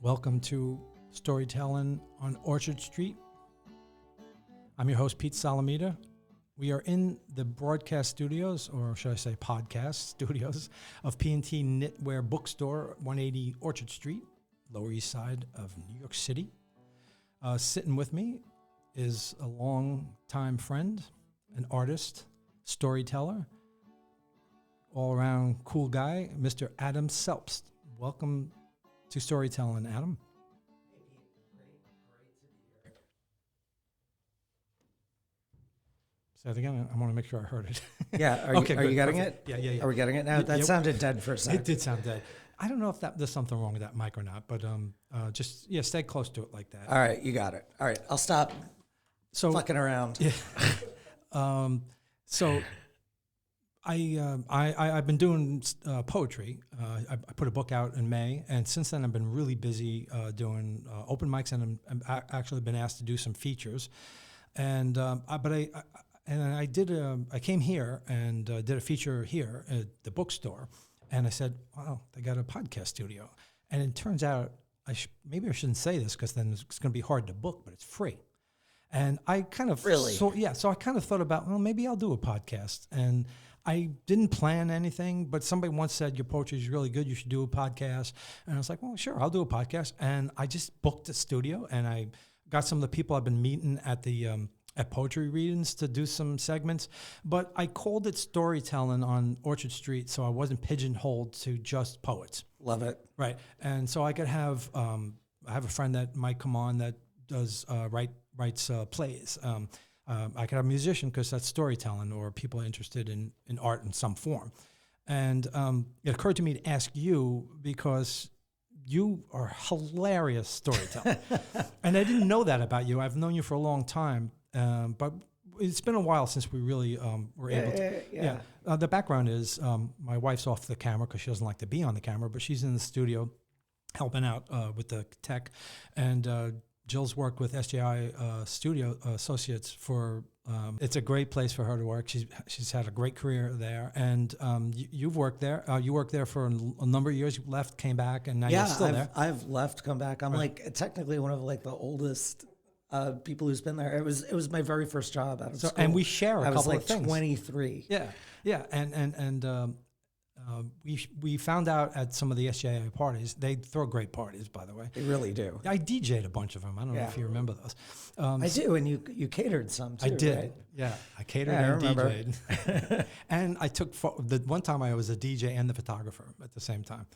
Welcome to Storytelling on Orchard Street. I'm your host, Pete Solomita. We are in the broadcast studios, or should I say podcast studios, of P&T Knitwear Bookstore, 180 Orchard Street, Lower East Side of New York City. Sitting with me is a long-time friend, an artist, storyteller, all-around cool guy, Mr. Adam Selbst. Welcome to Storytelling, Adam. Great to be here. Say it again. I want to make sure I heard it. Yeah, are you getting it? Yeah. Are we getting it now? That sounded dead for a second. It did sound dead. I don't know if there's something wrong with that mic or not, but just stay close to it like that. All right, you got it. All right, I'll stop fucking around. Yeah. So I've been doing poetry. I put a book out in May, and since then I've been really busy doing open mics, and I'm actually been asked to do some features. And I came here and did a feature here at the bookstore, and I said, "Wow, they got a podcast studio." And it turns out maybe I shouldn't say this because then it's going to be hard to book, but it's free. And I kind of so I kind of thought about, well, maybe I'll do a podcast. And I didn't plan anything, but somebody once said, your poetry is really good, you should do a podcast. And I was like, well, sure, I'll do a podcast. And I just booked a studio, and I got some of the people I've been meeting at the at poetry readings to do some segments. But I called it Storytelling on Orchard Street, so I wasn't pigeonholed to just poets. Love it. Right. And so I could have, I have a friend that might come on that does writes plays. I could have a musician because that's storytelling, or people interested in art in some form. And it occurred to me to ask you because you are a hilarious storyteller. And I didn't know that about you. I've known you for a long time, but it's been a while since we really were able to. Yeah. The background is my wife's off the camera because she doesn't like to be on the camera, but she's in the studio helping out with the tech. And Jill's worked with SJI Studio Associates for. It's a great place for her to work. She's had a great career there, and you've worked there. You worked there for a number of years. You left, came back, and now you're still there. I've left, come back. I'm like technically one of the oldest people who's been there. It was my very first job out of school. And we share a couple of things. I was 23. Yeah, and we found out at some of the SJI parties, they throw great parties, by the way. They really do. I DJ'd a bunch of them. I don't know if you remember those. I do, and you catered some too. I did. Right? Yeah, I catered and DJ'd. And I took the one time I was a DJ and the photographer at the same time.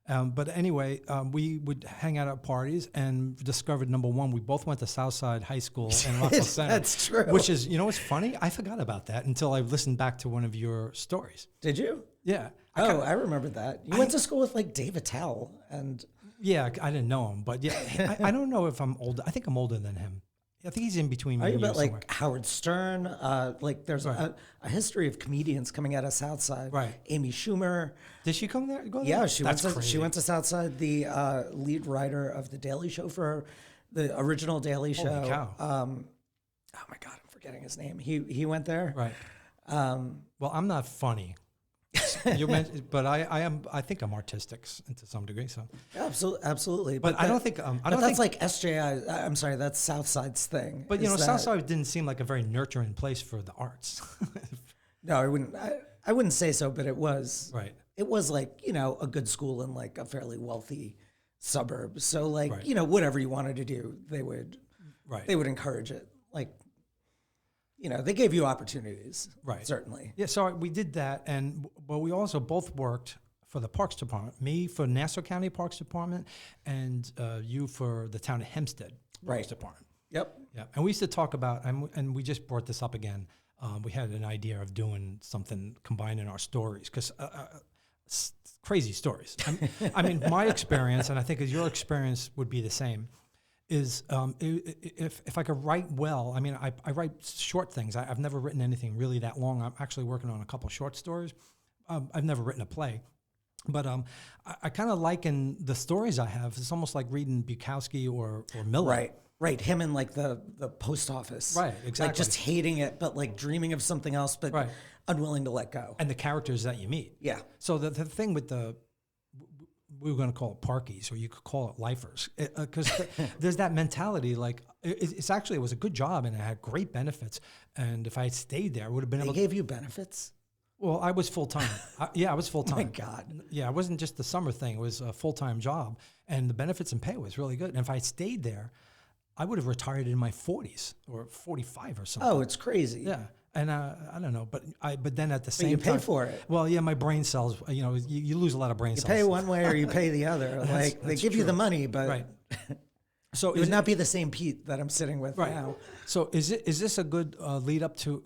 But anyway, we would hang out at parties and discovered, number one, we both went to Southside High School in Rockville Center. That's true. Which is, what's funny? I forgot about that until I listened back to one of your stories. Did you? Yeah. I remember that. You went to school with Dave Attell and... Yeah, I didn't know him, but yeah, I don't know if I'm older. I think I'm older than him. I think he's in between me and you somewhere. About Howard Stern? There's a history of comedians coming out of Southside. Right. Amy Schumer. Did she come there? Go there? Yeah, she went to Southside. The lead writer of the Daily Show for the original Daily Show. Holy cow. Oh my God, I'm forgetting his name. He went there. Right. Well, I'm not funny. You mentioned, but I am. I think I'm artistic to some degree. So absolutely. But I don't think. That's like SJI. I'm sorry, that's Southside's thing. But Southside didn't seem like a very nurturing place for the arts. No, I wouldn't. I wouldn't say so, but it was. Right. It was a good school in a fairly wealthy suburb. So whatever you wanted to do, they would. Right. They would encourage it. They gave you opportunities, right? Certainly. Yeah, so we did that, but we also both worked for the Parks Department. Me for Nassau County Parks Department, and you for the town of Hempstead Parks Department. Yep. Yeah, and we used to talk about, and we just brought this up again. We had an idea of doing something, combining our stories, because crazy stories. I mean, my experience, and I think your experience would be the same. Is if I could write well, I mean, I write short things. I've never written anything really that long. I'm actually working on a couple short stories. I've never written a play. But I kind of liken the stories I have. It's almost like reading Bukowski or Miller. Right. Him in the post office. Right, exactly. Just hating it, but dreaming of something else, but unwilling to let go. And the characters that you meet. Yeah. So the thing with we were going to call it parkies, or you could call it lifers, because there's that mentality. Like it's actually, it was a good job and it had great benefits. And if I had stayed there, I would have been able. They gave you benefits? Well, I was full time. I was full time. My God. Yeah, it wasn't just the summer thing. It was a full time job, and the benefits and pay was really good. And if I had stayed there, I would have retired in my 40s or 45 or something. Oh, it's crazy. Yeah. And I don't know, but then at the same time, you pay time, for it. Well, yeah, my brain cells. You lose a lot of brain cells. You pay one way or you pay the other. Like they give you the money, but right. So it would not be the same Pete that I'm sitting with now. So is this a good lead up to?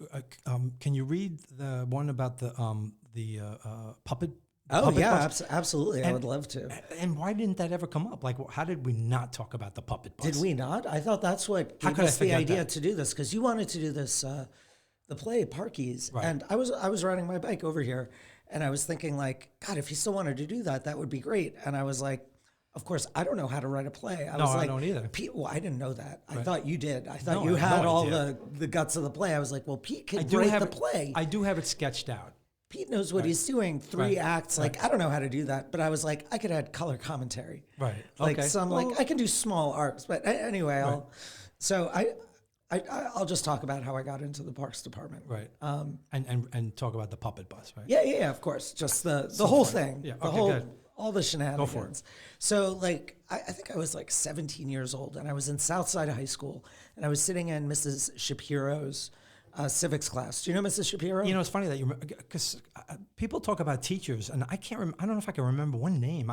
Can you read the one about the puppet? Oh puppet yeah, bus? absolutely. I would love to. And why didn't that ever come up? Like, how did we not talk about the puppet bus? Did we not? I thought that's what gave us the idea to do this, because you wanted to do this, the play Parkies, and I was riding my bike over here, and I was thinking like, God, if you still wanted to do that, that would be great. And I was like, of course, I don't know how to write a play. I was like, I don't either. Pete, well, I didn't know that. I thought you did. I thought you had all the guts of the play. I was like, well, Pete can write the play. I do have it sketched out. Pete knows what he's doing. 3 acts. Like, I don't know how to do that. But I was like, I could add color commentary. Right. Like like, I can do small arcs. But anyway, I'll just talk about how I got into the Parks Department. Right. And talk about the puppet bus, right? Yeah, of course. Just the whole thing. Yeah. The Okay, whole, good. all the shenanigans. Go for it. So like, I think I was like 17 years old, and I was in Southside High School, and I was sitting in Mrs. Shapiro's civics class. Do you know Mrs. Shapiro? You know, it's funny that because people talk about teachers, and I can't. I don't know if I can remember one name.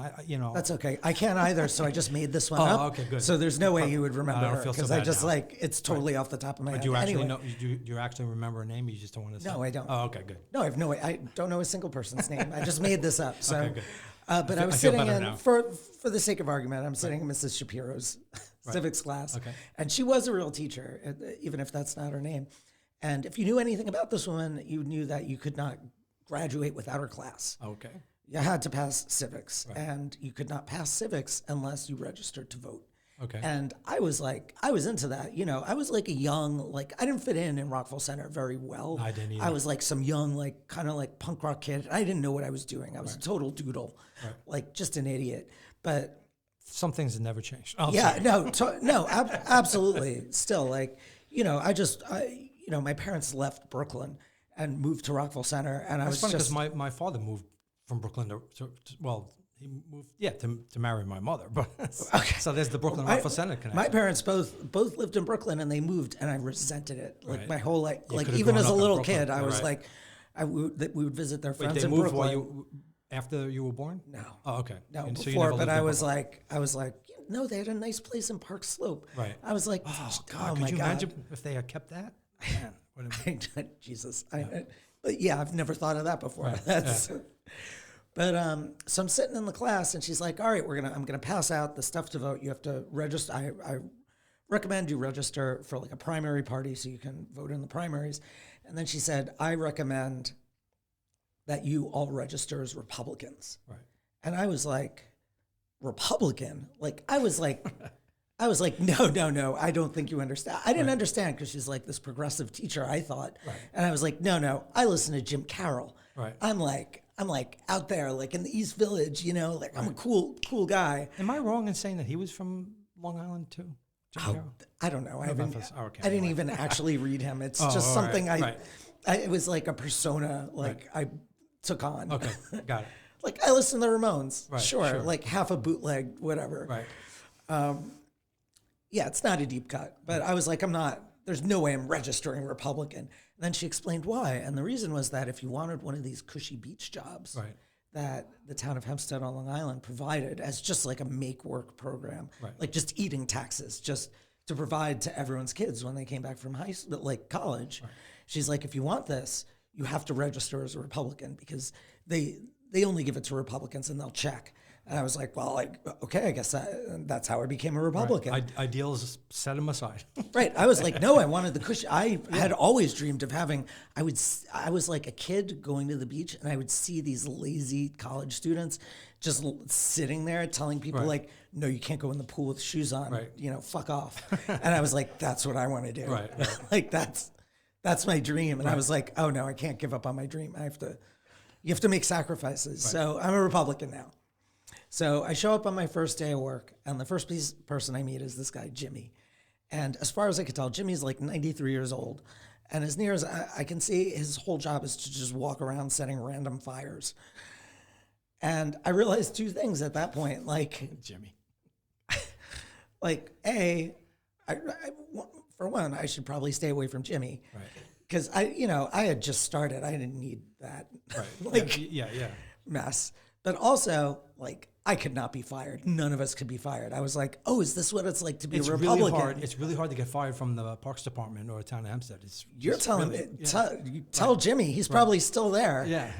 That's okay. I can't either. So I just made this one up. Okay, good. So there's no way you would remember her, because I just now. like, it's totally off the top of my head. Do you actually anyway. know? Do you actually remember a name? You just don't want to say. No, I don't. Oh, okay, good. No, I have no way. I don't know a single person's name. I just made this up. So. Okay, good. But I was sitting in, for the sake of argument, I'm sitting in Mrs. Shapiro's civics class. Okay. And she was a real teacher, even if that's not her name. And if you knew anything about this woman, you knew that you could not graduate without her class. Okay. You had to pass civics, and you could not pass civics unless you registered to vote. Okay. And I was into that. You know, I was like a young, like, I didn't fit in Rockville Center very well. I didn't either. I was like some young, like, kind of like punk rock kid. I didn't know what I was doing. I was a total doodle, like just an idiot. But some things have never changed. Absolutely. Still, like, you know, my parents left Brooklyn and moved to Rockville Center, and I was funny just because my father moved from Brooklyn to he moved to marry my mother, but so there's the Brooklyn Rockville Center connection. My parents both lived in Brooklyn, and they moved, and I resented it like my whole life. You like even as a little kid, I was like, we would visit their friends in Brooklyn. While after you were born? No. Oh, okay. No, and before, but I was like, no, they had a nice place in Park Slope. Right. I was like, oh God, could you imagine if they had kept that? Man, Jesus. But yeah, I've never thought of that before. But so I'm sitting in the class, and she's like, all right, I'm gonna pass out the stuff to vote. You have to register. I recommend you register for like a primary party so you can vote in the primaries. And then she said, I recommend that you all register as Republicans. Right. And I was like, Republican? Like, I was like, no, I don't think you understand. I didn't understand, because she's like this progressive teacher, I thought. Right. And I was like, no, I listen to Jim Carroll. Right. I'm like out there, like in the East Village, you know, like I'm a cool guy. Am I wrong in saying that he was from Long Island too? Jim Carroll? I don't know. I didn't even actually read him. It's just something it was like a persona I took on. Okay, got it. Like, I listen to the Ramones. Right, sure. Like half a bootleg, whatever. Right. Yeah, it's not a deep cut, but I was like, there's no way I'm registering Republican. And then she explained why. And the reason was that if you wanted one of these cushy beach jobs that the town of Hempstead on Long Island provided as just like a make work program, like just eating taxes, just to provide to everyone's kids when they came back from high school, like college. Right. She's like, if you want this, you have to register as a Republican, because they only give it to Republicans and they'll check. And I was like, well, okay, I guess that's how I became a Republican. Right. Ideals set them aside. Right. I was like, no, I wanted the cushion. I had always dreamed of having, I was like a kid going to the beach, and I would see these lazy college students just sitting there telling people like, no, you can't go in the pool with shoes on, you know, fuck off. And I was like, that's what I want to do. Right. Like, that's my dream. And I was like, oh no, I can't give up on my dream. You have to make sacrifices. Right. So I'm a Republican now. So I show up on my first day of work, and the first person I meet is this guy, Jimmy. And as far as I could tell, Jimmy's like 93 years old. And as near as I can see, his whole job is to just walk around setting random fires. And I realized two things at that point, like Jimmy. Like, for one, I should probably stay away from Jimmy. Right. Because I had just started. I didn't need that mess. But also, like, I could not be fired. None of us could be fired. I was like, oh, is this what it's like to be a Republican? Really hard. It's really hard to get fired from the Parks Department or Town of Hempstead. You're telling me. Tell Jimmy. He's probably still there. Yeah.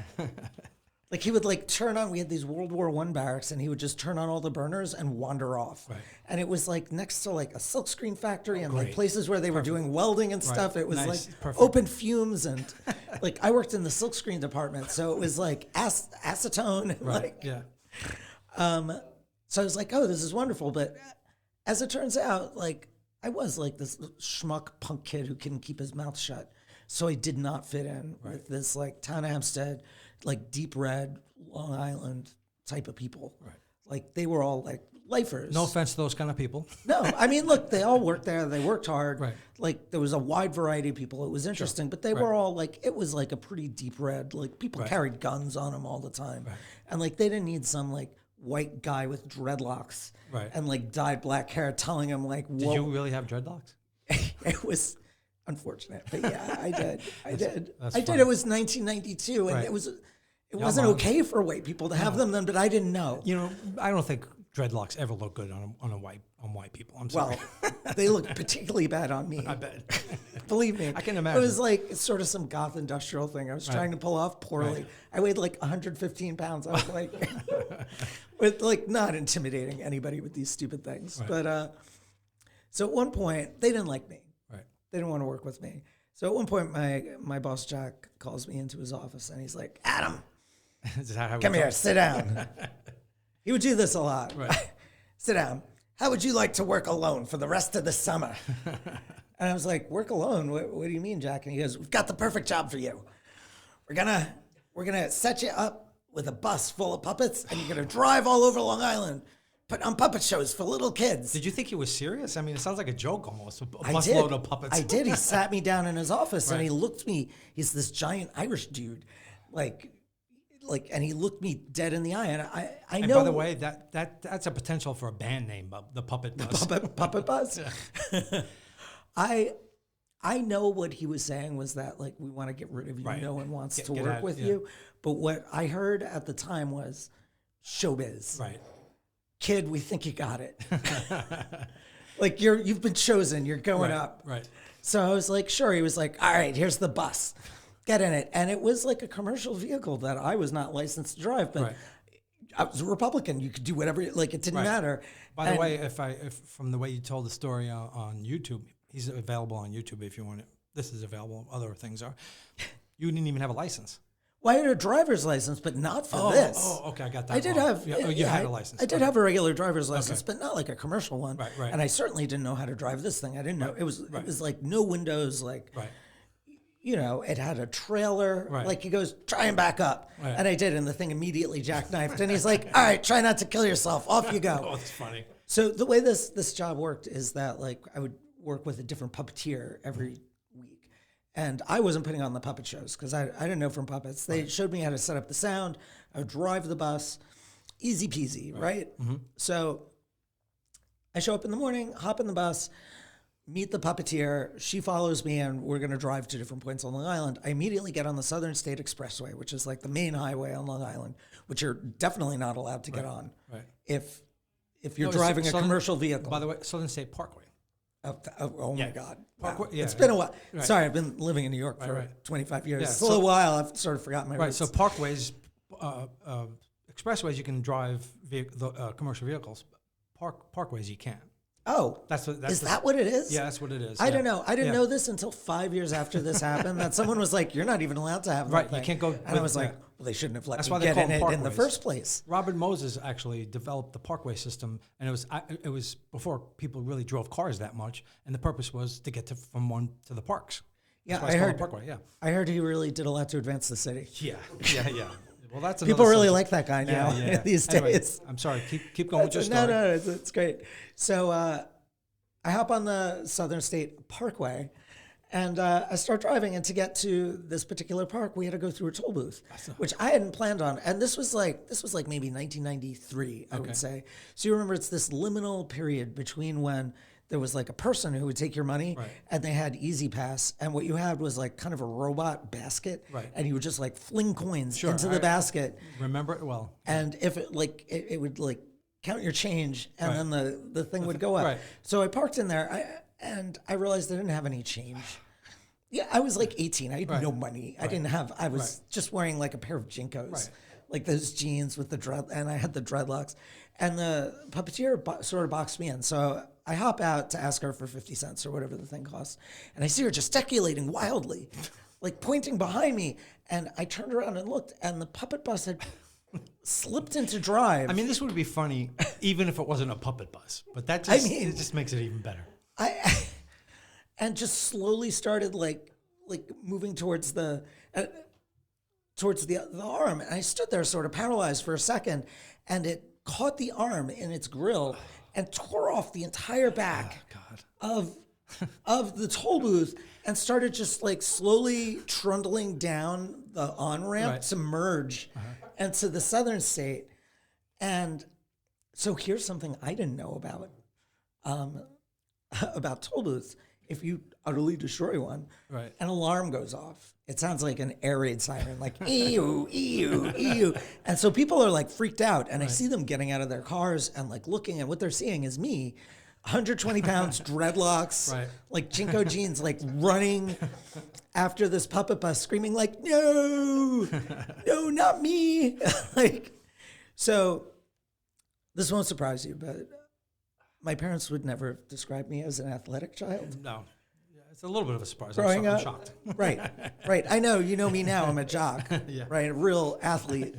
Like, he would, like, turn on, we had these World War I barracks, and he would just turn on all the burners and wander off. Right. And it was, like, next to, like, a silkscreen factory and, like, places where they were doing welding and stuff. It was, like, open fumes. And, like, I worked in the silkscreen department, so it was, like, acetone. Right, like, so I was like, oh, this is wonderful. But as it turns out, like, I was, like, this schmuck punk kid who couldn't keep his mouth shut. So I did not fit in with this, like, Town of Hempstead, like, deep red, Long Island type of people. Right. Like, they were all, like, lifers. No offense to those kind of people. No, I mean, look, they all worked there. They worked hard. Right. Like, there was a wide variety of people. It was interesting. But they were all, like, it was, like, a pretty deep red. Like, people carried guns on them all the time. Right. And, like, they didn't need some, like, white guy with dreadlocks and, like, dyed black hair telling him, like, whoa. Did you really have dreadlocks? It was unfortunate. But, yeah, I did. I did. That's It was 1992, and it wasn't okay for white people to have them then, but I didn't know. You know, I don't think dreadlocks ever look good on white people. I'm sorry. Well, they look particularly bad on me. I bet. Believe me. I can imagine. It was like sort of some goth industrial thing I was trying to pull off poorly. Right. I weighed like 115 pounds. I was like, with like not intimidating anybody with these stupid things. Right. But so at one point, they didn't like me. Right. They didn't want to work with me. So at one point, my boss, Jack, calls me into his office and he's like, Adam, come here, sit down. He would do this a lot. Right. Sit down. How would you like to work alone for the rest of the summer? And I was like, work alone? What do you mean, Jack? And he goes, we've got the perfect job for you. We're gonna set you up with a bus full of puppets, and you're gonna drive all over Long Island, put on puppet shows for little kids. Did you think he was serious? I mean, it sounds like a joke almost. A busload of puppets. I did. He sat me down in his office, and he looked me. He's this giant Irish dude, and he looked me dead in the eye, and I know. By the way, that's a potential for a band name, the Puppet Bus. Puppet Bus. I know what he was saying was that, like, we want to get rid of you. Right. No one wants to work with you. But what I heard at the time was showbiz. Right. Kid, we think you got it. Like, you've been chosen. You're going up. Right. So I was like, sure. He was like, all right, here's the bus. Get in it. And it was like a commercial vehicle that I was not licensed to drive, but I was a Republican. You could do whatever, like, it didn't matter. By the way, if from the way you told the story on YouTube, he's available on YouTube if you want it. This is available. Other things are. You didn't even have a license. Well, I had a driver's license, but not for this. Oh, okay, I got that. I did have. You had a license. I did have a regular driver's license, but not like a commercial one. Right. And I certainly didn't know how to drive this thing. I didn't know it was like no windows, like. Right. You know, it had a trailer. Right. Like, he goes, try and back up. Right. And I did, and the thing immediately jackknifed. And he's like, all right, try not to kill yourself. Off you go. Oh, that's funny. So the way this job worked is that, like, I would work with a different puppeteer every week. And I wasn't putting on the puppet shows because I didn't know from puppets. They showed me how to set up the sound. I would drive the bus. Easy peasy, right? Mm-hmm. So I show up in the morning, hop in the bus, meet the puppeteer. She follows me, and we're going to drive to different points on Long Island. I immediately get on the Southern State Expressway, which is like the main highway on Long Island, which you're definitely not allowed to get on if you're driving a commercial vehicle. By the way, Southern State Parkway. Oh my God. Parkway, wow. It's been a while. Right. Sorry, I've been living in New York for 25 years. It's a little while. I've sort of forgotten my roots. So parkways, expressways, you can drive commercial vehicles. Parkways, you can't. Oh, is that what it is? Yeah, that's what it is. I don't know. I didn't know this until 5 years after this happened, that someone was like, you're not even allowed to have that thing. You can't go. And I was like, well, they shouldn't have let me get in it in the first place. Robert Moses actually developed the parkway system, and it was before people really drove cars that much, and the purpose was to get from one to the parks. Yeah, I heard he really did a lot to advance the city. Yeah. Well, that's people really subject. like that guy now these days. I'm sorry. Keep going with your story. No, it's great. So I hop on the Southern State Parkway, and I start driving. And to get to this particular park, we had to go through a toll booth, which I hadn't planned on. And this was like maybe 1993, I would say. So you remember, it's this liminal period between when there was like a person who would take your money, and they had Easy Pass, and what you had was like kind of a robot basket, and you would just like fling coins into the basket. Remember it well. And if it it would like count your change, and then the thing would go up. So I parked in there, and I realized I didn't have any change. Yeah, I was like 18. I had no money. I didn't have. I was just wearing like a pair of Jinkos, like those jeans with the dread, and I had the dreadlocks. And the puppeteer sort of boxed me in. So I hop out to ask her for 50 cents or whatever the thing costs. And I see her gesticulating wildly, like pointing behind me. And I turned around and looked, and the puppet bus had slipped into drive. I mean, this would be funny even if it wasn't a puppet bus, but that just, it just makes it even better. And just slowly started like moving towards the arm. And I stood there sort of paralyzed for a second, and it caught the arm in its grill and tore off the entire back of the toll booth, and started just like slowly trundling down the on-ramp to merge into the Southern State. And so here's something I didn't know about toll booths. If you utterly destroy one, an alarm goes off. It sounds like an air raid siren, like ew, ew, ew. And so people are like freaked out, and I see them getting out of their cars and like looking, and what they're seeing is me, 120 pounds, dreadlocks, like Jinko jeans, like running after this puppet bus, screaming like, no, not me. Like, so this won't surprise you, but my parents would never describe me as an athletic child. No. It's a little bit of a surprise. Growing I'm up, shocked. Right. I know, you know me now. I'm a jock, right? A real athlete.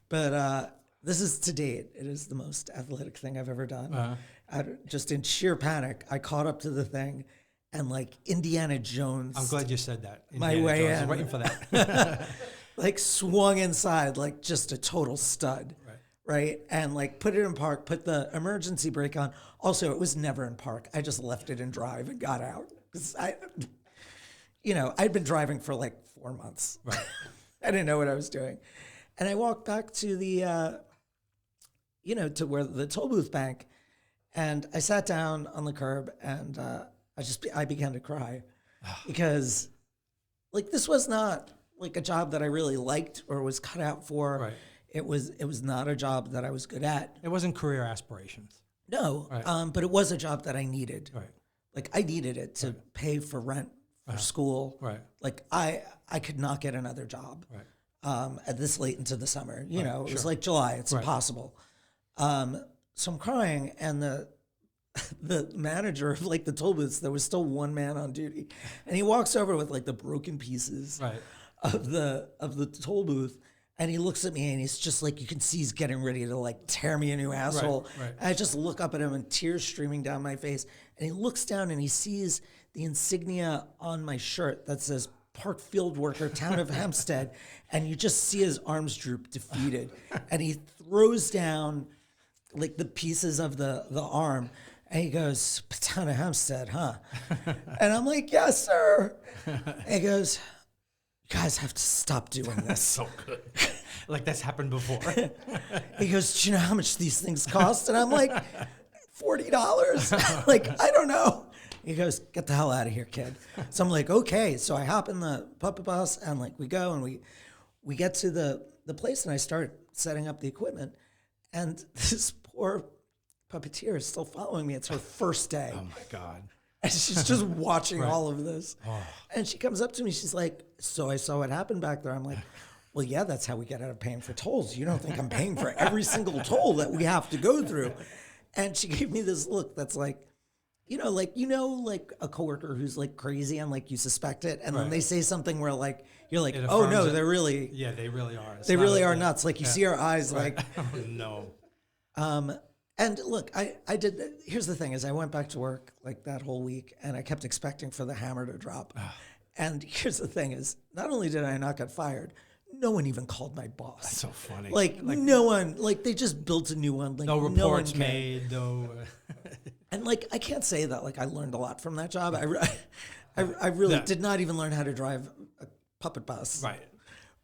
But this is to date. It is the most athletic thing I've ever done. Just in sheer panic, I caught up to the thing, and like Indiana Jones. I'm glad you said that. My way in. I was waiting for that. Like swung inside like just a total stud. Right. And like put it in park, put the emergency brake on. Also, it was never in park. I just left it in drive and got out. I'd been driving for like 4 months. I didn't know what I was doing. And I walked back to the, to where the toll booth bank, and I sat down on the curb, and I began to cry because like this was not like a job that I really liked or was cut out for. It was not a job that I was good at. It wasn't career aspirations. No, but it was a job that I needed. Like I needed it to pay for rent, for school. Like I could not get another job at this late into the summer. It was like July. It's impossible. So I'm crying, and the manager of like the toll booths, there was still one man on duty, and he walks over with like the broken pieces of the toll booth. And he looks at me, and he's just like, you can see he's getting ready to like tear me a new asshole. And I just look up at him, and tears streaming down my face. And he looks down, and he sees the insignia on my shirt that says Park Field Worker, Town of Hempstead. And you just see his arms droop, defeated. And he throws down like the pieces of the arm. And he goes, Town of Hempstead, huh? And I'm like, yes, sir. And he goes, you guys have to stop doing this. So good. Like that's happened before. He goes, do you know how much these things cost? And I'm like, $40. Like, I don't know. He goes, get the hell out of here, kid. So I'm like, okay. So I hop in the puppet bus, and like we go, and we get to the place, and I start setting up the equipment. And this poor puppeteer is still following me. It's her first day. Oh my God. And she's just watching all of this. And she comes up to me. She's like, so I saw what happened back there. I'm like, well, yeah, that's how we get out of paying for tolls. You don't think I'm paying for every single toll that we have to go through. And she gave me this look that's like, like a coworker who's like crazy, and like you suspect it. And then they say something where like, you're like, oh no, they're really. Yeah, they really are. They really are nuts. Like you see her eyes like. Oh, no. And look, I did. Here's the thing: is I went back to work like that whole week, and I kept expecting for the hammer to drop. And here's the thing: is not only did I not get fired, no one even called my boss. That's so funny. Like no one, like they just built a new one. Like no reports one made, no. And like, I can't say that like I learned a lot from that job. I really did not even learn how to drive a puppet bus. Right.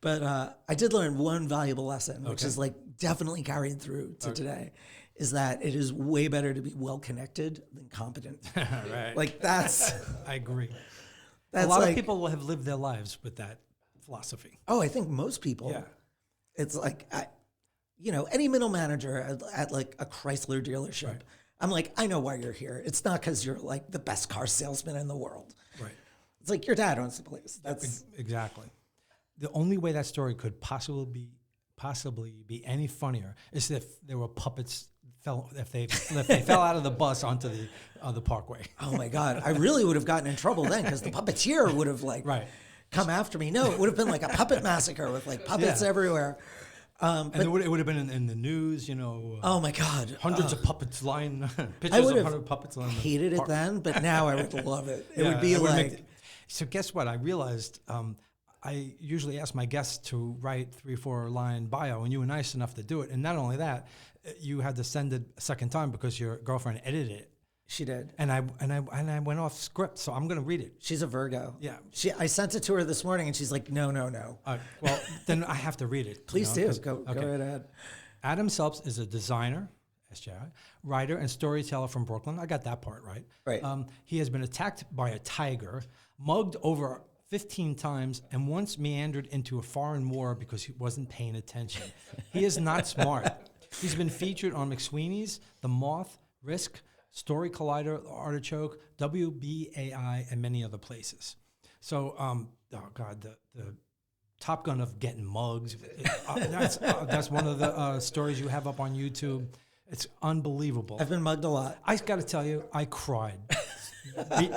But I did learn one valuable lesson, which is like definitely carried through to today, is that it is way better to be well-connected than competent. Right. Like that's... I agree. That's a lot of people have lived their lives with that philosophy. Oh, I think most people. Yeah. It's like, any middle manager at like a Chrysler dealership, right. I'm like, I know why you're here. It's not because you're like the best car salesman in the world. Right. It's like your dad owns the place. That's exactly. The only way that story could possibly be any funnier is if there were puppets if they fell out of the bus onto the parkway. Oh my God. I really would have gotten in trouble then because the puppeteer would have like come after me. No, it would have been like a puppet massacre with like puppets everywhere. And it would have been in the news, oh my God. Hundreds of puppets lying, pictures of 100 puppets lying. I hated it then, but now I would love it. It would be like... So guess what? I realized I usually ask my guests to write 3 or 4 line bio, and you were nice enough to do it. And not only that, you had to send it a second time because your girlfriend edited it. She did. And I went off script, so I'm going to read it. She's a Virgo. Yeah. I sent it to her this morning, and she's like, no. Well, then I have to read it. Please do. Go right ahead. Adam Selbst is a designer, SJI, writer, and storyteller from Brooklyn. I got that part right. Right. He has been attacked by a tiger, mugged over 15 times, and once meandered into a foreign war because he wasn't paying attention. He is not smart. He's been featured on McSweeney's, The Moth, Risk, Story Collider, Artichoke, WBAI, and many other places. So, the Top Gun of getting mugs. That's one of the stories you have up on YouTube. It's unbelievable. I've been mugged a lot. I got to tell you, I cried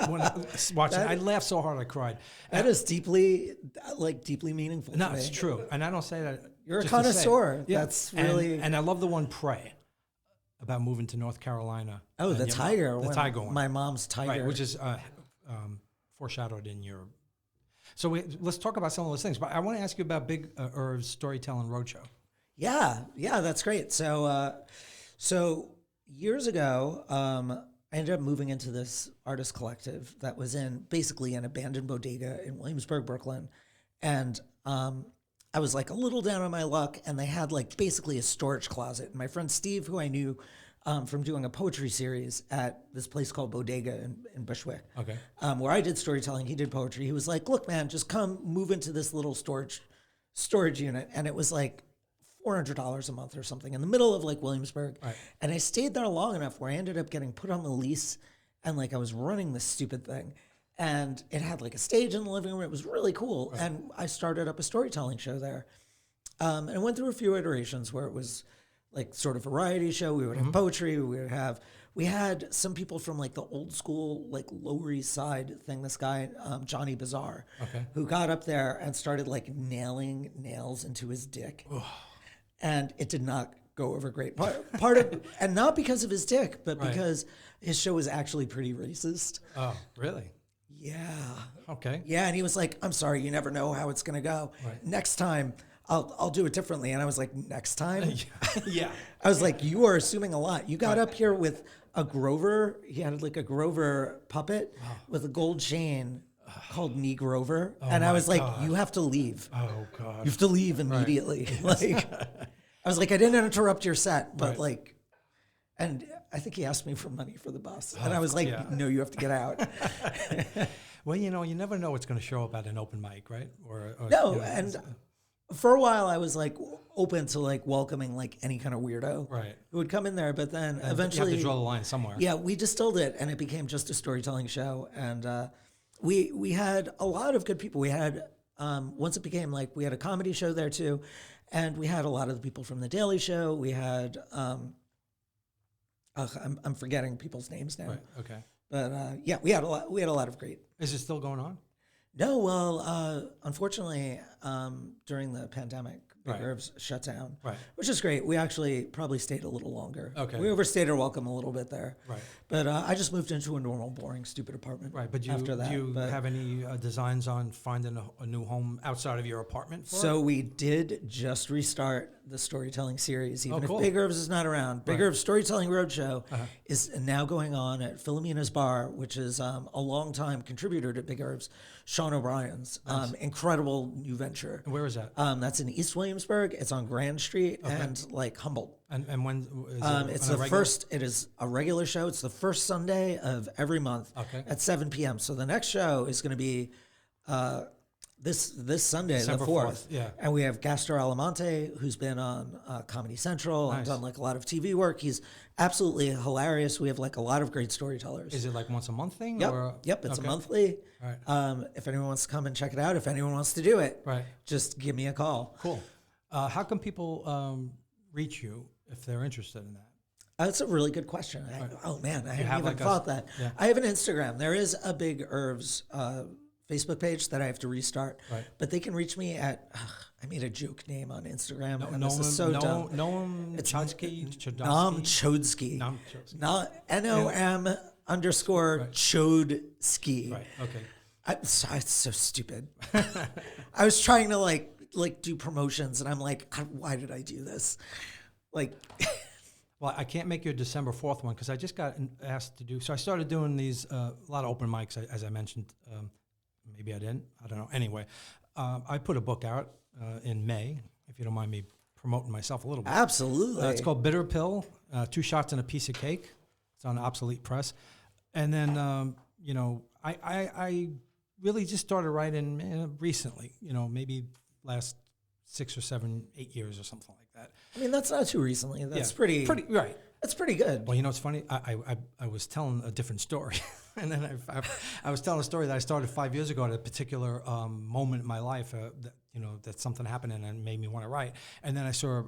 when I was watching. I laughed so hard I cried. That is deeply meaningful. No, to me. it's true, and I don't say that. You're a connoisseur. Yeah. That's really. And I love the one "Pray" about moving to North Carolina. Oh, the tiger. The tiger one. My mom's tiger, right, which is foreshadowed in your. So let's talk about some of those things. But I want to ask you about Big Irv's Storytelling Roadshow. Yeah, that's great. So years ago, I ended up moving into this artist collective that was basically an abandoned bodega in Williamsburg, Brooklyn. And I was like a little down on my luck, and they had like basically a storage closet. And my friend Steve, who I knew from doing a poetry series at this place called Bodega in Bushwick, okay, where I did storytelling, he did poetry. He was like, look, man, just come move into this little storage unit. And it was like $400 a month or something in the middle of like Williamsburg. Right. And I stayed there long enough where I ended up getting put on the lease, and like I was running this stupid thing, and it had like a stage in the living room. It was really cool. Right. And I started up a storytelling show there. And I went through a few iterations where it was like sort of variety show. We would have poetry. We had some people from like the old school, like Lower East Side thing. This guy, Johnny Bizarre, who got up there and started like nailing nails into his dick. And it did not go over great. Part of, and not because of his dick, but because his show was actually pretty racist. Oh, really? Yeah. Okay. Yeah, and he was like, "I'm sorry, you never know how it's gonna go. Right. Next time, I'll do it differently." And I was like, "Next time?" Yeah. I was like, "You are assuming a lot. You got up here with a Grover. He had like a Grover puppet with a gold chain." Called Knee Grover, and I was like, God. "You have to leave. Oh God, you have to leave immediately." Right. Like, I was like, "I didn't interrupt your set, but like," and I think he asked me for money for the bus, and I was like, "No, you have to get out." Well, you never know what's going to show up at an open mic, right? Or no, and for a while I was like open to like welcoming like any kind of weirdo who would come in there, but then eventually you have to draw the line somewhere. Yeah, we distilled it, and it became just a storytelling show, and. We had a lot of good people. We had, once it became like, we had a comedy show there too. And we had a lot of the people from The Daily Show. We had, I'm forgetting people's names now. Right, okay. But yeah, we had a lot of great. Is it still going on? No, well, unfortunately, during the pandemic, Big Right. Herbs shut down, Right. which is great. We actually probably stayed a little longer. Okay. We overstayed our welcome a little bit there. Right. But I just moved into a normal, boring, stupid apartment. Right, but after that, do you but- have any designs on finding a new home outside of your apartment? For So it? we did just restart the storytelling series, even cool. if Big Herbs is not around. Big Right. Herbs Storytelling Roadshow is now going on at Philomena's Bar, which is a longtime contributor to Big Herbs, Sean O'Brien's incredible new venture. And where is that? That's in East Williamsburg. It's on Grand Street and like Humboldt. And when is It's on a the regular- first. It is a regular show. It's the first Sunday of every month at 7 p.m. So the next show is going to be this Sunday, December the 4th. Yeah. And we have Gastor Alamonte, who's been on Comedy Central and Nice. done like a lot of TV work. He's absolutely hilarious. We have like a lot of great storytellers. Is it like once a month thing? Yep. Or? Yep. It's Okay. a monthly. Right. If anyone wants to come and check it out, if anyone wants to do it, Right. just give me a call. Cool. How can people reach you if they're interested in that? That's a really good question. Oh man, I hadn't even thought that. Yeah. I have an Instagram. There is a Big Herbs Facebook page that I have to restart. Right. But they can reach me at. I made a joke name on Instagram, and Noam, this is so dumb. Noam It's Chodsky. Noam Chodsky. Noam Chodsky. Not NOM underscore Chodsky. Right. Okay. I'm sorry, it's so stupid. I was trying to like do promotions, and I'm like, why did I do this? Like. Well, I can't make your December 4th one because I just got asked to do. So I started doing these a lot of open mics, as I mentioned. Maybe I didn't. I don't know. Anyway, I put a book out in May. If you don't mind me promoting myself a little bit. Absolutely. It's called Bitter Pill: 2 Shots and a Piece of Cake. It's on Obsolete Press. And then I really just started writing recently. Maybe last 6 or 7, 8 years or something like that. I mean, that's not too recently. That's pretty right. That's pretty good. Well, it's funny. I was telling a different story, and then I was telling a story that I started 5 years ago at a particular moment in my life that something happened and it made me want to write. And then I saw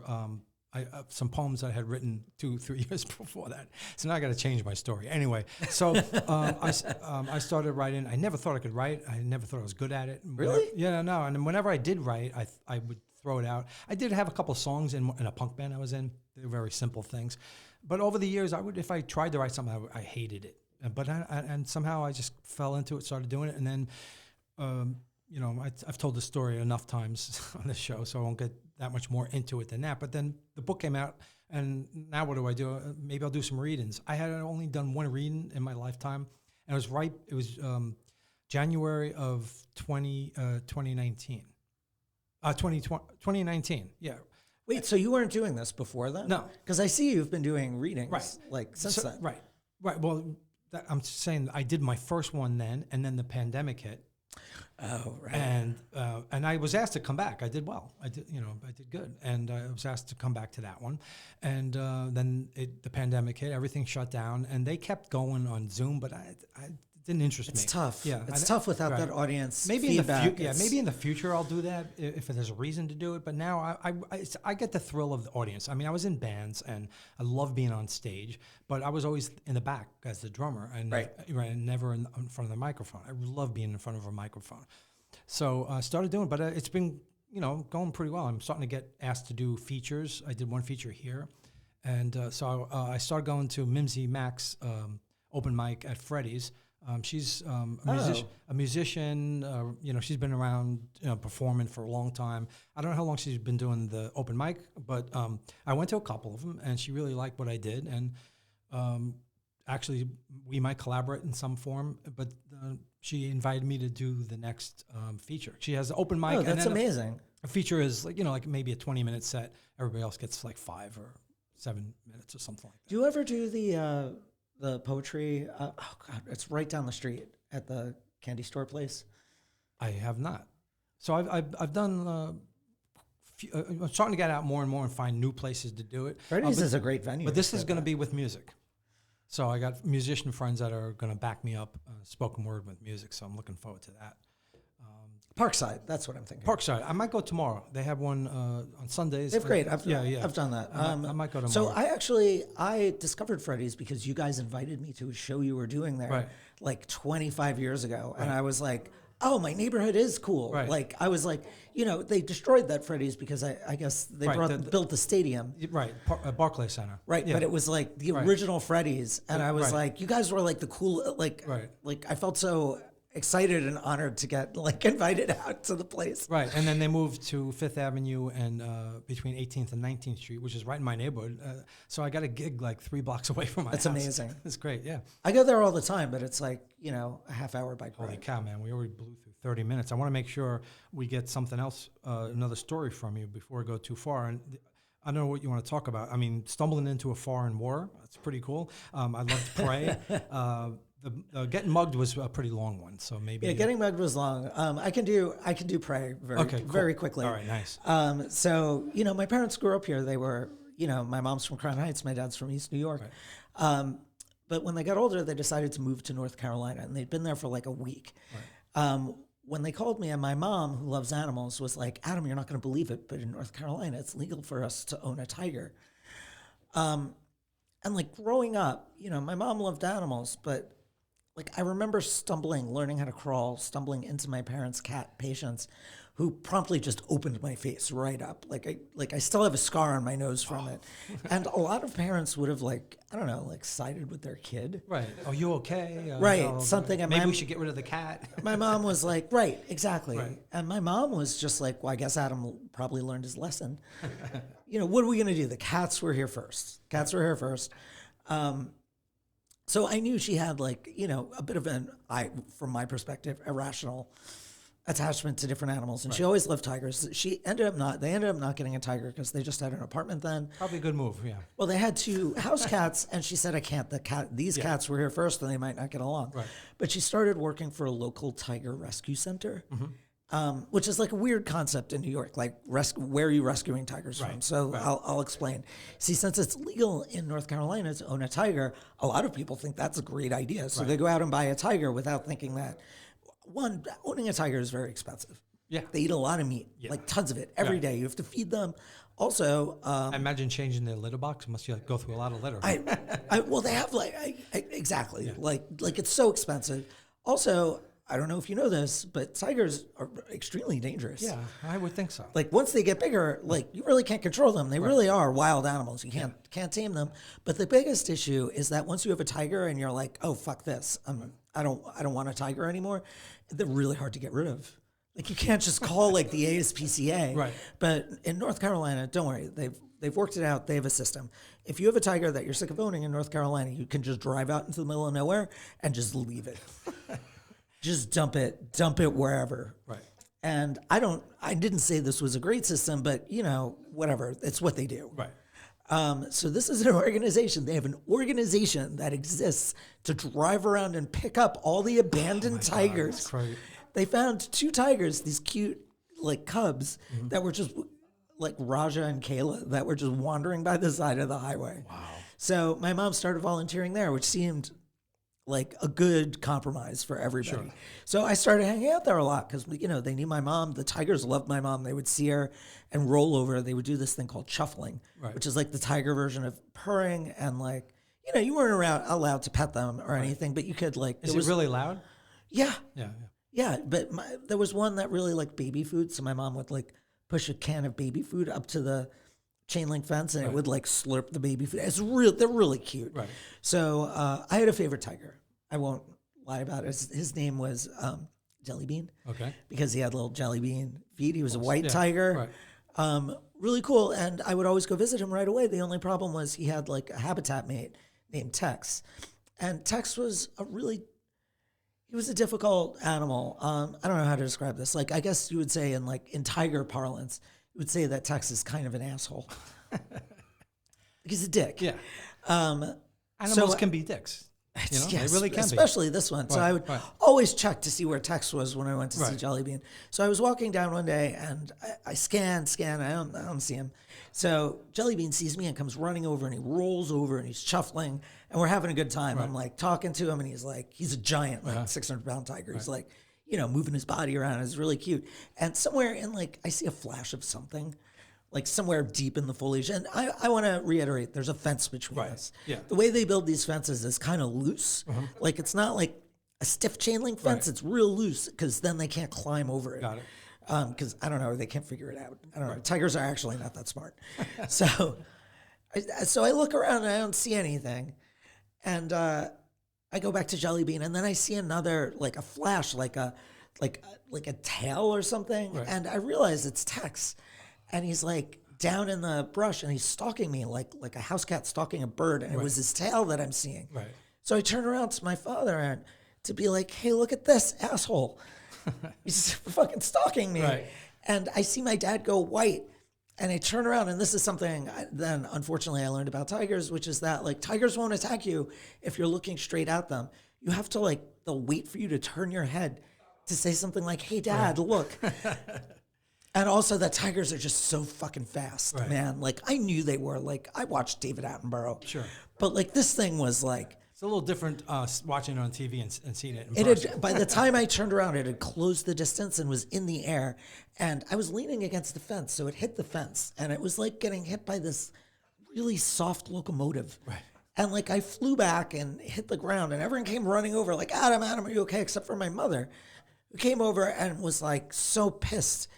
some poems that I had written 2-3 years before that. So now I got to change my story. Anyway, so I started writing. I never thought I could write. I never thought I was good at it. Really? Yeah, no. And whenever I did write, I would throw it out. I did have a couple of songs in a punk band I was in. They were very simple things. But over the years, if I tried to write something, I hated it. But and somehow I just fell into it, started doing it, and then, I've told the story enough times on this show, so I won't get that much more into it than that. But then the book came out, and now what do? Maybe I'll do some readings. I had only done one reading in my lifetime, and it was January of 2019. 2019, yeah. Wait, so you weren't doing this before then? No. Because I see you've been doing readings since then. Right. Well, I'm saying I did my first one then, and then the pandemic hit. Oh, right. And I was asked to come back. I did well. I did good. And I was asked to come back to that one. And then the pandemic hit, everything shut down, and they kept going on Zoom, but it didn't interest me. It's tough. Yeah. It's tough without that audience feedback. Maybe in the future I'll do that if there's a reason to do it. But now I get the thrill of the audience. I mean, I was in bands and I love being on stage, but I was always in the back as the drummer and never in front of the microphone. I love being in front of a microphone. So I started doing it, but it's been going pretty well. I'm starting to get asked to do features. I did one feature here. And so I started going to Mimsy Mac's open mic at Freddy's. She's a musician. She's been around performing for a long time. I don't know how long she's been doing the open mic, but I went to a couple of them, and she really liked what I did. And actually, we might collaborate in some form, but she invited me to do the next feature. She has an open mic. Oh, that's amazing. A feature is like maybe a 20-minute set. Everybody else gets like 5 or 7 minutes or something like that. Do you ever do the poetry? Oh God, it's right down the street at the candy store place. I have not. So I've done. I'm starting to get out more and more and find new places to do it. Freddy's is a great venue. But this is going to be with music. So I got musician friends that are going to back me up, spoken word with music. So I'm looking forward to that. Parkside, that's what I'm thinking. Parkside. I might go tomorrow. They have one on Sundays. They're great. I've done that. I might go tomorrow. So I discovered Freddy's because you guys invited me to a show you were doing there like 25 years ago. Right. And I was like, oh, my neighborhood is cool. Right. Like, I was like, they destroyed that Freddy's because I guess they built the stadium. Right, Barclays Center. Right, but it was like the original Freddy's, and I was like, you guys were like the cool, like I felt so excited and honored to get like invited out to the place. Right, and then they moved to Fifth Avenue and between 18th and 19th Street, which is right in my neighborhood. So I got a gig like 3 blocks away from my house. That's amazing. It's great, yeah. I go there all the time, but it's like, a half-hour bike ride. Holy cow, man, we already blew through 30 minutes. I want to make sure we get something else, another story from you before we go too far. And I don't know what you want to talk about. I mean, stumbling into a foreign war, that's pretty cool. I love to pray. The getting mugged was a pretty long one, so maybe. Yeah, getting mugged was long. I can do pray very quickly. All right, nice. So my parents grew up here. They were, my mom's from Crown Heights, my dad's from East New York. Right. But when they got older, they decided to move to North Carolina, and they'd been there for like a week. Right. When they called me, and my mom, who loves animals, was like, Adam, you're not going to believe it, but in North Carolina, it's legal for us to own a tiger. And like growing up, my mom loved animals, but like I remember learning how to crawl, stumbling into my parents' cat Patience, who promptly just opened my face right up. Like I still have a scar on my nose from it. And a lot of parents would have sided with their kid. Right. Are you okay? Right. Something. Maybe we should get rid of the cat. My mom was like, right, exactly. Right. And my mom was just like, well, I guess Adam probably learned his lesson. What are we going to do? The cats were here first. So I knew she had a bit of from my perspective, irrational attachment to different animals. And she always loved tigers. They ended up not getting a tiger because they just had an apartment then. Probably a good move, yeah. Well, they had 2 house cats, and she said, these cats were here first and they might not get along. Right. But she started working for a local tiger rescue center. Mm-hmm. Which is like a weird concept in New York, like where are you rescuing tigers from? So I'll explain. See, since it's legal in North Carolina to own a tiger, a lot of people think that's a great idea. So they go out and buy a tiger without thinking that, one, owning a tiger is very expensive. Yeah. They eat a lot of meat, like tons of it every day. You have to feed them. Also, I imagine changing their litter box. Must you go through a lot of litter? Well, they have exactly. Yeah. Like it's so expensive. Also, I don't know if you know this, but tigers are extremely dangerous. Yeah, I would think so. Like once they get bigger, like you really can't control them. They really are wild animals. You can't tame them. But the biggest issue is that once you have a tiger and you're like, oh fuck this, I don't want a tiger anymore. They're really hard to get rid of. Like you can't just call like the ASPCA. Right. But in North Carolina, don't worry, they've worked it out. They have a system. If you have a tiger that you're sick of owning in North Carolina, you can just drive out into the middle of nowhere and just leave it. Just dump it wherever. Right. And I didn't say this was a great system, but whatever, it's what they do. Right. So this is an organization. They have an organization that exists to drive around and pick up all the abandoned tigers. That's crazy. They found 2 tigers, these cute like cubs that were just like Raja and Kayla that were just wandering by the side of the highway. Wow. So my mom started volunteering there, which seemed like a good compromise for everybody. Sure. So I started hanging out there a lot because, they knew my mom. The tigers loved my mom. They would see her and roll over. They would do this thing called shuffling, which is like the tiger version of purring. And you weren't allowed to pet them or anything, but you could Is it really loud? Yeah. Yeah. But there was one that really liked baby food. So my mom would push a can of baby food up to the chain link fence and it would slurp the baby food. They're really cute. Right. So I had a favorite tiger. I won't lie about it. His name was Jelly Bean. Okay. Because he had little jelly bean feet. He was a white tiger. Right. Really cool. And I would always go visit him right away. The only problem was he had a habitat mate named Tex. And Tex was he was a difficult animal. I don't know how to describe this. I guess you would say in tiger parlance, you would say that Tex is kind of an asshole. He's a dick. Yeah. Animals can be dicks. Yes, they really can especially this one. So I would always check to see where Tex was when I went to see Jelly Bean. So I was walking down one day and I scan. I don't see him. So Jelly Bean sees me and comes running over and he rolls over and he's shuffling and we're having a good time. Right. I'm talking to him and he's a giant, 600-pound tiger. He's moving his body around. It's really cute. And somewhere in I see a flash of something. Somewhere deep in the foliage. And I want to reiterate, there's a fence between us. Yeah. The way they build these fences is kind of loose. Uh-huh. It's not a stiff chain link fence. Right. It's real loose because then they can't climb over it. Got it. Because I don't know, they can't figure it out. I don't know. Tigers are actually not that smart. So I look around and I don't see anything. And I go back to Jelly Bean, and then I see another, like a flash, like a tail or something. Right. And I realize it's Tex. And he's like down in the brush, and he's stalking me like a house cat stalking a bird. And it was his tail that I'm seeing. Right. So I turn around to my father and to be like, hey, look at this asshole. He's fucking stalking me. Right. And I see my dad go white. And I turn around, and this is something then, unfortunately, I learned about tigers, which is that, like, tigers won't attack you if you're looking straight at them. You have to, like, they'll wait for you to turn your head to say something like, hey, Dad, look. And also that tigers are just so fucking fast, man. Like, I knew they were. Like, I watched David Attenborough. Sure. But, like, this thing was, like... It's a little different watching it on TV and seeing it in It person. had, by the time I turned around, it had closed the distance and was in the air. And I was leaning against the fence, so it hit the fence. And it was like getting hit by this really soft locomotive. Right. And like I flew back and hit the ground, and everyone came running over like, Adam, are you okay? Except for my mother, who came over and was like so pissed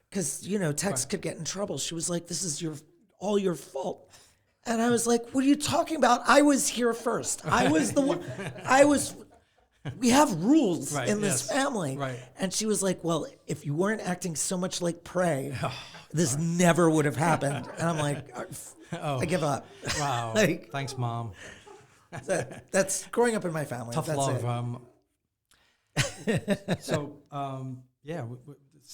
because, you know, Tex could get in trouble. She was like, this is all your fault. And I was like, what are you talking about? I was here first. I was the one. We have rules in this family. Right. And she was like, well, if you weren't acting so much like prey, this never would have happened. And I'm like, I give up. Wow. Like, thanks, Mom. that's growing up in my family. Tough that's love. So,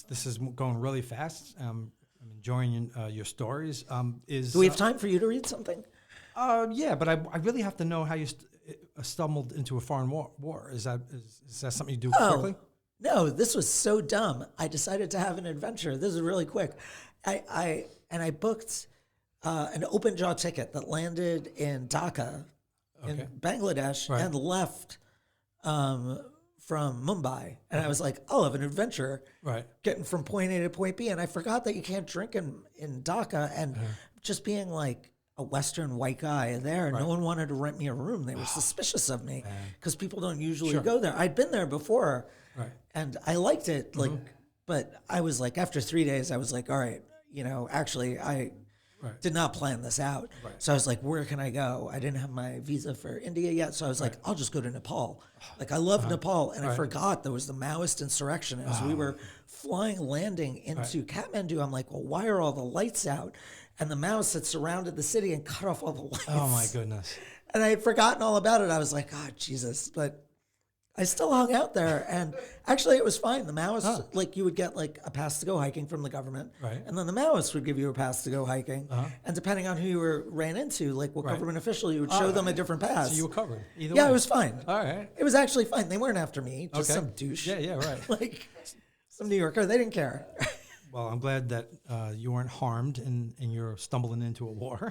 this is going really fast. I'm enjoying your stories. Do we have time for you to read something? Yeah, but I really have to know how you stumbled into a foreign war. Is that something you do quickly? No, this was so dumb. I decided to have an adventure. This is really quick. I booked an open jaw ticket that landed in Dhaka in Bangladesh and left from Mumbai. And I was like, I'll have an adventure getting from point A to point B. And I forgot that you can't drink in Dhaka. And just being like a Western white guy there, no one wanted to rent me a room. They were suspicious of me because people don't usually go there. I'd been there before and I liked it. Like, but I was like, after 3 days, I was like, all right, you know, actually I did not plan this out. So I was like, where can I go? I didn't have my visa for India yet. So I was like, I'll just go to Nepal. Like I love Nepal. And I forgot there was the Maoist insurrection as we were landing into Kathmandu. I'm like, well, why are all the lights out? And the Maoists had surrounded the city and cut off all the lights. Oh my goodness. And I had forgotten all about it. I was like, oh, Jesus. But I still hung out there. And actually it was fine. The Maoists, like you would get like a pass to go hiking from the government. And then the Maoists would give you a pass to go hiking. And depending on who you ran into, like what government official, you would show them a different pass. So you were covered either way. Yeah, it was fine. All right. It was actually fine. They weren't after me. Just some douche. Yeah, right. Like some New Yorker. They didn't care. Well, I'm glad that you weren't harmed in your stumbling into a war.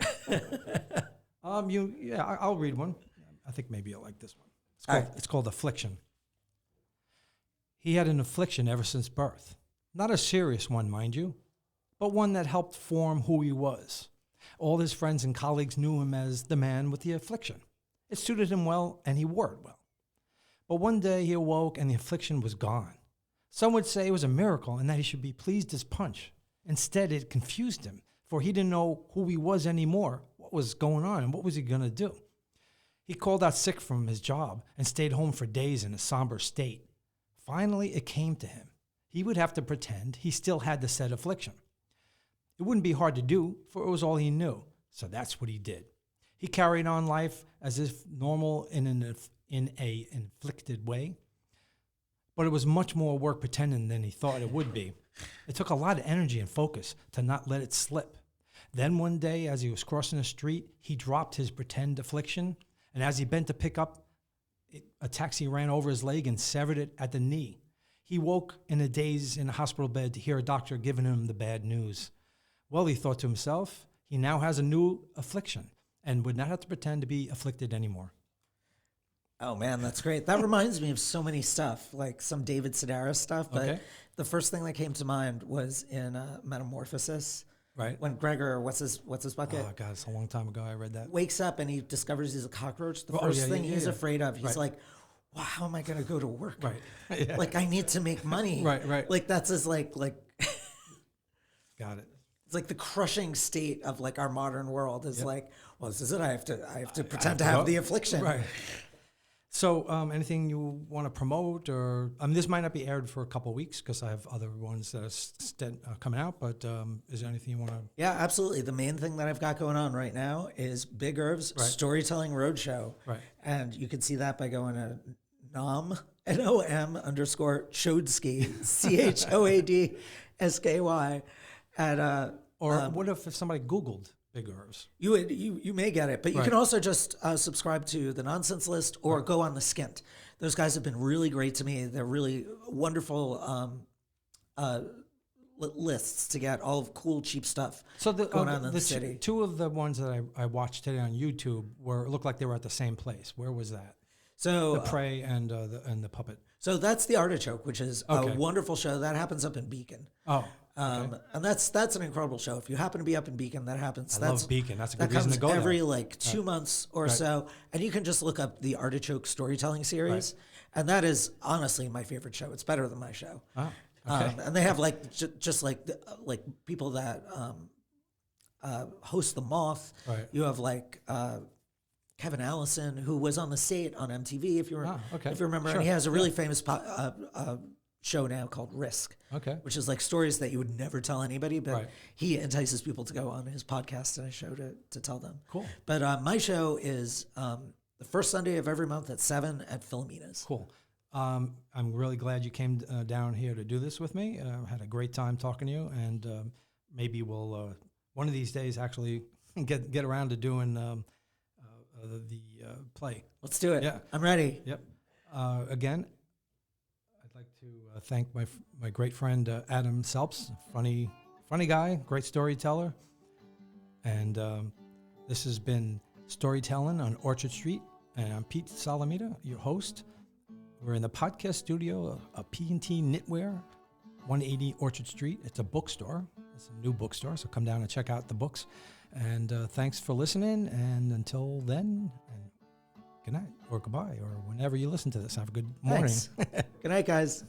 I'll read one. I think maybe you'll like this one. It's called Affliction. He had an affliction ever since birth. Not a serious one, mind you, but one that helped form who he was. All his friends and colleagues knew him as the man with the affliction. It suited him well, and he wore it well. But one day he awoke, and the affliction was gone. Some would say it was a miracle and that he should be pleased as punch. Instead, it confused him, for he didn't know who he was anymore, what was going on, and what was he going to do. He called out sick from his job and stayed home for days in a somber state. Finally, it came to him. He would have to pretend he still had the said affliction. It wouldn't be hard to do, for it was all he knew, so that's what he did. He carried on life as if normal in an inflicted way. But it was much more work pretending than he thought it would be. It took a lot of energy and focus to not let it slip. Then one day, as he was crossing the street, he dropped his pretend affliction, and as he bent to pick up, a taxi ran over his leg and severed it at the knee. He woke in a daze in a hospital bed to hear a doctor giving him the bad news. Well, he thought to himself, he now has a new affliction and would not have to pretend to be afflicted anymore. Oh, man, that's great. That reminds me of so many stuff, like some David Sedaris stuff. But the first thing that came to mind was in Metamorphosis. Right. When Gregor, what's his bucket? Oh, God, it's a long time ago I read that. Wakes up and he discovers he's a cockroach. The first thing he's afraid of, he's like, well, how am I going to go to work? Right. Yeah. Like, I need to make money. Right. Like, that's as like. Got it. It's like the crushing state of like our modern world is like, well, this is it. I have to pretend to go. have the affliction. Right. So, anything you want to promote, or this might not be aired for a couple of weeks because I have other ones that are coming out. But is there anything you want to? Yeah, absolutely. The main thing that I've got going on right now is Big Irv's Storytelling Roadshow, and you can see that by going to NOM_Chodsky CHOADSKY at Or what if somebody Googled Big Irv's? You may get it, but you can also just subscribe to the Nonsense List or go on the Skint. Those guys have been really great to me. They're really wonderful lists to get all of cool, cheap stuff going on in the city. Two of the ones that I watched today on YouTube looked like they were at the same place. Where was that? So the Prey and the Puppet. So that's the Artichoke, which is a wonderful show that happens up in Beacon. Oh. And that's an incredible show. If you happen to be up in Beacon, that happens. I love Beacon. That's a good reason to go every there. like 2 months or so, and you can just look up the Artichoke Storytelling Series, and that is honestly my favorite show. It's better than my show. Oh, okay. And they have like just like people that host the Moth. Right. You have like Kevin Allison, who was on the State on MTV, if you remember, and he has a really famous show now called Risk, which is like stories that you would never tell anybody, but he entices people to go on his podcast and a show to tell them. Cool. But my show is the first Sunday of every month at 7 at Philomena's. Cool. I'm really glad you came down here to do this with me. Had a great time talking to you, and maybe we'll one of these days actually get around to doing the play. Let's do it. Yeah, I'm ready. Yep. Again, I'd like to thank my great friend Adam Selbst, funny guy, great storyteller, and this has been Storytelling on Orchard Street, and I'm Pete Solomita, your host. We're in the podcast studio of P&T Knitwear, 180 Orchard Street. It's a bookstore. It's a new bookstore, so come down and check out the books. And thanks for listening, and until then, and good night, or goodbye, or whenever you listen to this. Have a good morning. Thanks. Good night, guys.